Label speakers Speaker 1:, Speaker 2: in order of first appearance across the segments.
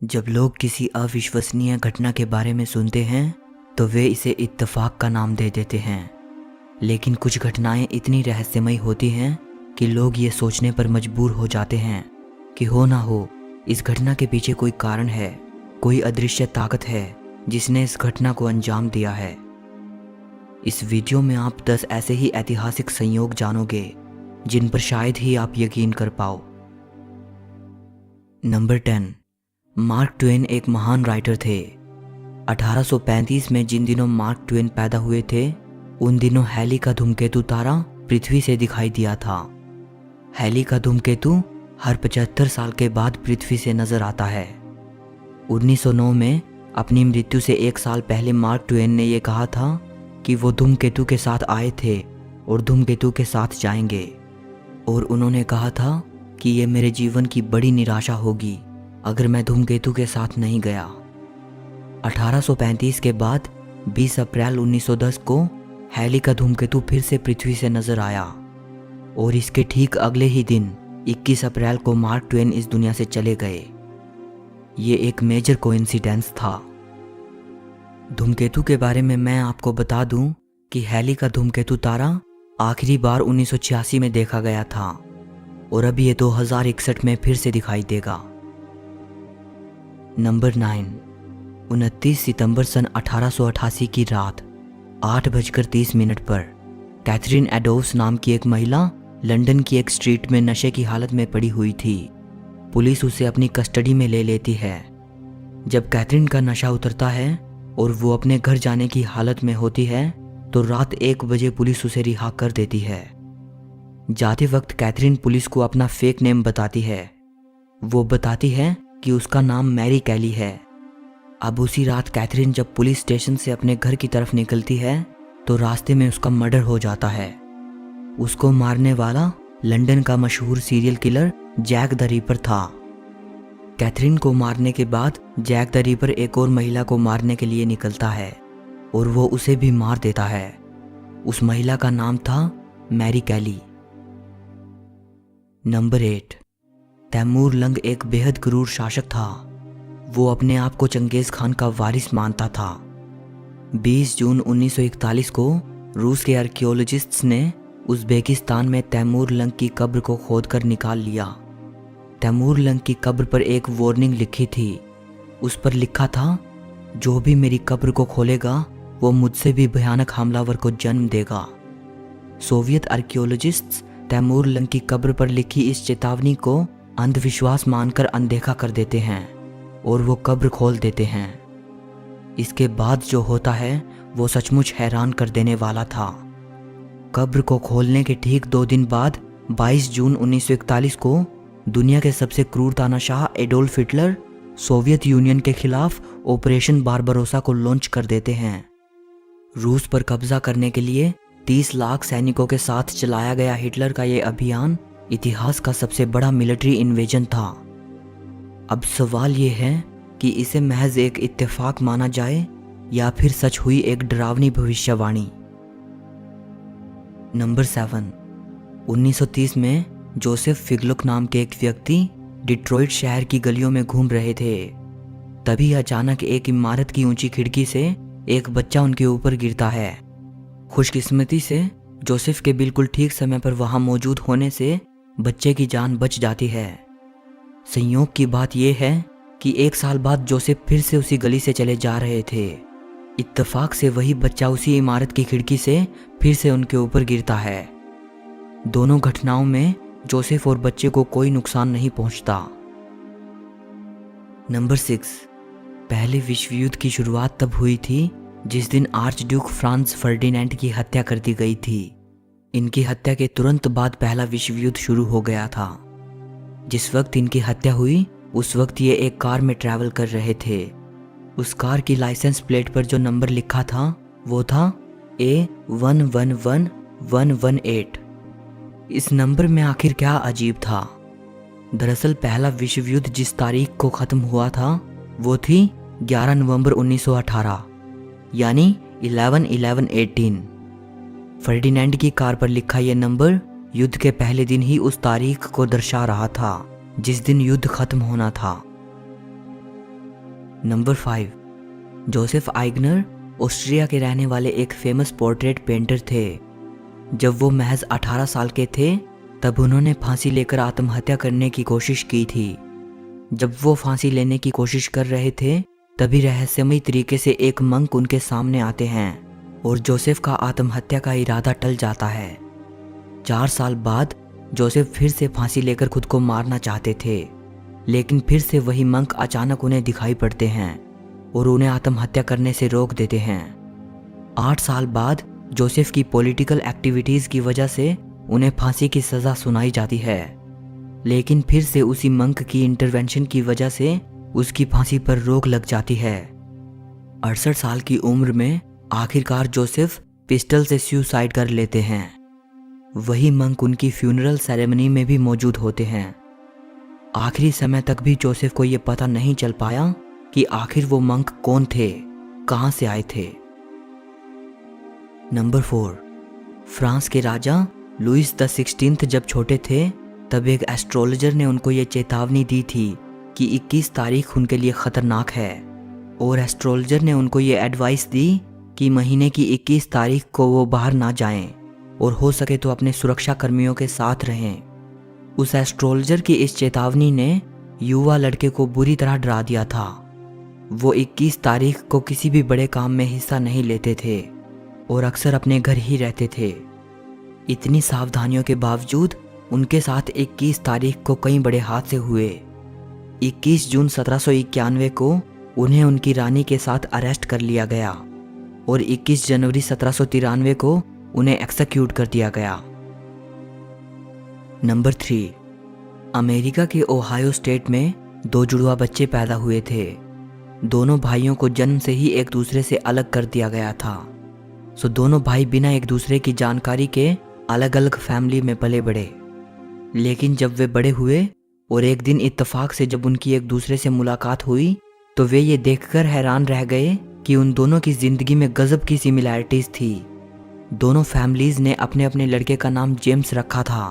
Speaker 1: जब लोग किसी अविश्वसनीय घटना के बारे में सुनते हैं तो वे इसे इत्तेफाक का नाम दे देते हैं, लेकिन कुछ घटनाएं इतनी रहस्यमयी होती हैं कि लोग ये सोचने पर मजबूर हो जाते हैं कि हो ना हो इस घटना के पीछे कोई कारण है, कोई अदृश्य ताकत है जिसने इस घटना को अंजाम दिया है। इस वीडियो में आप 10 ऐसे ही ऐतिहासिक संयोग जानोगे जिन पर शायद ही आप यकीन कर पाओ। नंबर 10, मार्क ट्वेन एक महान राइटर थे। 1835 में जिन दिनों मार्क ट्वेन पैदा हुए थे उन दिनों हैली का धूमकेतु तारा पृथ्वी से दिखाई दिया था। हैली का धूमकेतु हर 75 साल के बाद पृथ्वी से नजर आता है। 1909 में अपनी मृत्यु से 1 साल पहले मार्क ट्वेन ने यह कहा था कि वो धूमकेतु के साथ आए थे और धूमकेतु के साथ जाएंगे, और उन्होंने कहा था कि ये मेरे जीवन की बड़ी निराशा होगी अगर मैं धूमकेतु के साथ नहीं गया। 1835 के बाद 20 अप्रैल 1910 को हैली का धूमकेतु फिर से पृथ्वी से नजर आया, और इसके ठीक अगले ही दिन 21 अप्रैल को मार्क ट्वेन इस दुनिया से चले गए। ये एक मेजर कोइंसिडेंस था। धूमकेतु के बारे में मैं आपको बता दूं कि हैली का धूमकेतु तारा आखिरी बार 1986 में देखा गया था और अब ये 2061 में फिर से दिखाई देगा। नंबर 9, 29 सितंबर सन 1888 की रात 8:30 पर कैथरीन एडोव्स नाम की एक महिला लंदन की एक स्ट्रीट में नशे की हालत में पड़ी हुई थी। पुलिस उसे अपनी कस्टडी में ले लेती है। जब कैथरीन का नशा उतरता है और वो अपने घर जाने की हालत में होती है तो रात 1 बजे पुलिस उसे रिहा कर देती है। जाते वक्त कैथरीन पुलिस को अपना फेक नेम बताती है। वो बताती है कि उसका नाम मैरी कैली है। अब उसी रात कैथरीन जब पुलिस स्टेशन से अपने घर की तरफ निकलती है तो रास्ते में उसका मर्डर हो जाता है। उसको मारने वाला लंदन का मशहूर serial killer Jack the Ripper था। कैथरीन को मारने के बाद जैक द रीपर एक और महिला को मारने के लिए निकलता है और वो उसे भी मार देता है। उस महिला का नाम था मैरी कैली। नंबर 8, तैमूर लंग एक बेहद क्रूर शासक था। वो अपने आप को चंगेज खान का वारिस मानता था। 20 जून 1941 को रूस के आर्कियोलॉजिस्ट्स ने उज़्बेकिस्तान में तैमूर लंग की कब्र को खोदकर निकाल लिया। तैमूर लंग की कब्र पर एक वार्निंग लिखी थी। उस पर लिखा था, जो भी मेरी कब्र को खोलेगा वो मुझसे भी भयानक हमलावर को जन्म देगा। सोवियत आर्कियोलॉजिस्ट्स तैमूर लंग की कब्र पर लिखी इस चेतावनी को अंधविश्वास मानकर अनदेखा कर देते हैं और वो कब्र खोल देते हैं। इसके बाद जो होता है वो सचमुच हैरान कर देने वाला था। कब्र को खोलने के ठीक 2 दिन बाद 22 जून 1941 को दुनिया के सबसे क्रूर तानाशाह एडोल्फ हिटलर सोवियत यूनियन के खिलाफ ऑपरेशन बारबरोसा को लॉन्च कर देते हैं। रूस पर कब्जा करने के लिए 30 लाख सैनिकों के साथ चलाया गया हिटलर का ये अभियान इतिहास का सबसे बड़ा मिलिट्री इन्वेजन था। अब सवाल ये है कि इसे महज एक इत्तेफाक माना जाए या फिर सच हुई एक डरावनी भविष्यवाणी। नंबर 7, 1930 में जोसेफ फिगलुक नाम के एक व्यक्ति डिट्रॉइट शहर की गलियों में घूम रहे थे। तभी अचानक एक इमारत की ऊंची खिड़की से एक बच्चा उनके ऊपर गिरता है। खुशकिस्मती से जोसेफ के बिल्कुल ठीक समय पर वहां मौजूद होने से बच्चे की जान बच जाती है। संयोग की बात यह है कि 1 साल बाद जोसेफ फिर से उसी गली से चले जा रहे थे। इत्तेफाक से वही बच्चा उसी इमारत की खिड़की से फिर से उनके ऊपर गिरता है। दोनों घटनाओं में जोसेफ और बच्चे को कोई नुकसान नहीं पहुंचता। नंबर 6, पहले विश्व युद्ध की शुरुआत तब हुई थी जिस दिन आर्च ड्यूक फ्रांज फर्डिनेंड की हत्या कर दी गई थी। इनकी हत्या के तुरंत बाद पहला विश्व युद्ध शुरू हो गया था। जिस वक्त इनकी हत्या हुई उस वक्त ये एक कार में ट्रैवल कर रहे थे। उस कार की लाइसेंस प्लेट पर जो नंबर लिखा था वो था A111118। इस नंबर में आखिर क्या अजीब था? दरअसल पहला विश्व युद्ध जिस तारीख को ख़त्म हुआ था वो थी 11 नवंबर 1918, यानी 11-11-18। फर्डिनेंड की कार पर लिखा यह नंबर युद्ध के पहले दिन ही उस तारीख को दर्शा रहा था जिस दिन युद्ध खत्म होना था। नंबर 5, जोसेफ आइगनर ऑस्ट्रिया के रहने वाले एक फेमस पोर्ट्रेट पेंटर थे। जब वो महज 18 साल के थे तब उन्होंने फांसी लेकर आत्महत्या करने की कोशिश की थी। जब वो फांसी लेने की कोशिश कर रहे थे तभी रहस्यमयी तरीके से एक मंक उनके सामने आते हैं और जोसेफ का आत्महत्या का इरादा टल जाता है। 4 साल बाद जोसेफ फिर से फांसी लेकर खुद को मारना चाहते थे, लेकिन फिर से वही मंक अचानक उन्हें दिखाई पड़ते हैं और उन्हें आत्महत्या करने से रोक देते हैं। 8 साल बाद जोसेफ की पॉलिटिकल एक्टिविटीज़ की वजह से उन्हें फांसी की सज़ा सुनाई जाती है, लेकिन फिर से उसी मंक की इंटरवेंशन की वजह से उसकी फांसी पर रोक लग जाती है। 68 साल की उम्र में आखिरकार जोसेफ पिस्टल से सुसाइड कर लेते हैं। वही मंक उनकी फ्यूनरल सेरेमनी में भी मौजूद होते हैं। आखिरी समय तक भी जोसेफ को यह पता नहीं चल पाया कि आखिर वो मंक कौन थे, कहां से आए थे। नंबर 4, फ्रांस के राजा लुइस द 16 जब छोटे थे तब एक एस्ट्रोलॉजर ने उनको ये चेतावनी दी थी कि 21 तारीख उनके लिए खतरनाक है, और एस्ट्रोलॉजर ने उनको ये एडवाइस दी कि महीने की 21 तारीख को वो बाहर ना जाएं और हो सके तो अपने सुरक्षा कर्मियों के साथ रहें। उस एस्ट्रोलॉजर की इस चेतावनी ने युवा लड़के को बुरी तरह डरा दिया था। वो 21 तारीख को किसी भी बड़े काम में हिस्सा नहीं लेते थे और अक्सर अपने घर ही रहते थे। इतनी सावधानियों के बावजूद उनके साथ 21 तारीख को कई बड़े हादसे हुए। 21 जून 1791 को उन्हें उनकी रानी के साथ अरेस्ट कर लिया गया और 21 जनवरी 1793 को उन्हें एक्सिक्यूट कर दिया गया। नंबर 3, अमेरिका के ओहायो स्टेट में 2 जुड़वा बच्चे पैदा हुए थे। दोनों भाइयों को जन्म से ही एक दूसरे से अलग कर दिया गया था। सो दोनों भाई बिना एक दूसरे की जानकारी के अलग अलग फैमिली में पले बढ़े। लेकिन जब वे बड़े हुए और एक दिन इत्तेफाक से जब उनकी एक दूसरे से मुलाकात हुई तो वे ये देखकर हैरान रह गए कि उन दोनों की जिंदगी में गजब की सिमिलैरिटीज थी। दोनों फैमिलीज ने अपने अपने लड़के का नाम जेम्स रखा था।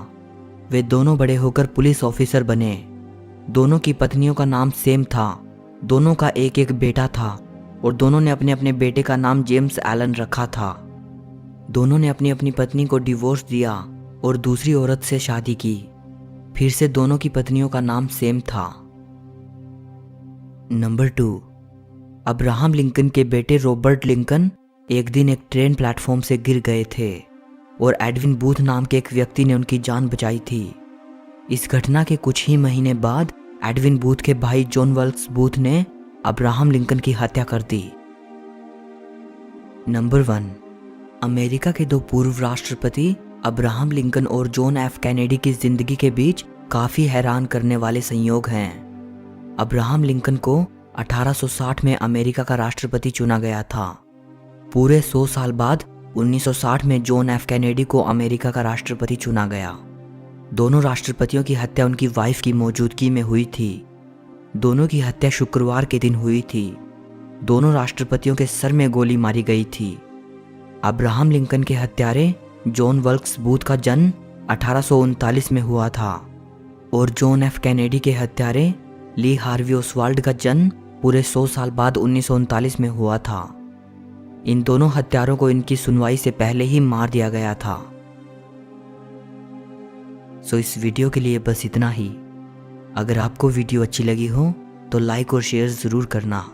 Speaker 1: वे दोनों बड़े होकर पुलिस ऑफिसर बने। दोनों की पत्नियों का नाम सेम था। दोनों का एक एक बेटा था और दोनों ने अपने अपने बेटे का नाम जेम्स एलन रखा था। दोनों ने अपनी अपनी पत्नी को डिवोर्स दिया और दूसरी औरत से शादी की। फिर से दोनों की पत्नियों का नाम सेम था। नंबर 2, अब्राहम लिंकन के बेटे रॉबर्ट लिंकन एक दिन एक ट्रेन प्लेटफॉर्म से गिर गए थे और एडविन बूथ नाम के एक व्यक्ति ने उनकी जान बचाई थी। इस घटना के कुछ ही महीने बाद एडविन बूथ के भाई जॉन वेल्स बूथ ने अब्राहम लिंकन की हत्या कर दी। नंबर 1, अमेरिका के 2 पूर्व राष्ट्रपति अब्राहम लिंकन और जॉन एफ कैनेडी की जिंदगी के बीच काफी हैरान करने वाले संयोग हैं। अब्राहम लिंकन को 1860 में अमेरिका का राष्ट्रपति चुना गया था। पूरे 100 साल बाद 1960 में जॉन एफ कैनेडी को अमेरिका का राष्ट्रपति चुना गया। दोनों राष्ट्रपतियों की हत्या उनकी वाइफ की मौजूदगी में हुई थी। दोनों की हत्या शुक्रवार के दिन हुई थी। दोनों राष्ट्रपतियों के सर में गोली मारी गई थी। अब्राहम लिंकन के हत्यारे जॉन वेल्स बूथ का जन्म 1839 में हुआ था और जॉन एफ कैनेडी के हत्यारे ली हार्वी ओसवाल्ड का जन्म पूरे 100 साल बाद 1939 में हुआ था। इन दोनों हत्यारों को इनकी सुनवाई से पहले ही मार दिया गया था। सो इस वीडियो के लिए बस इतना ही। अगर आपको वीडियो अच्छी लगी हो तो लाइक और शेयर ज़रूर करना।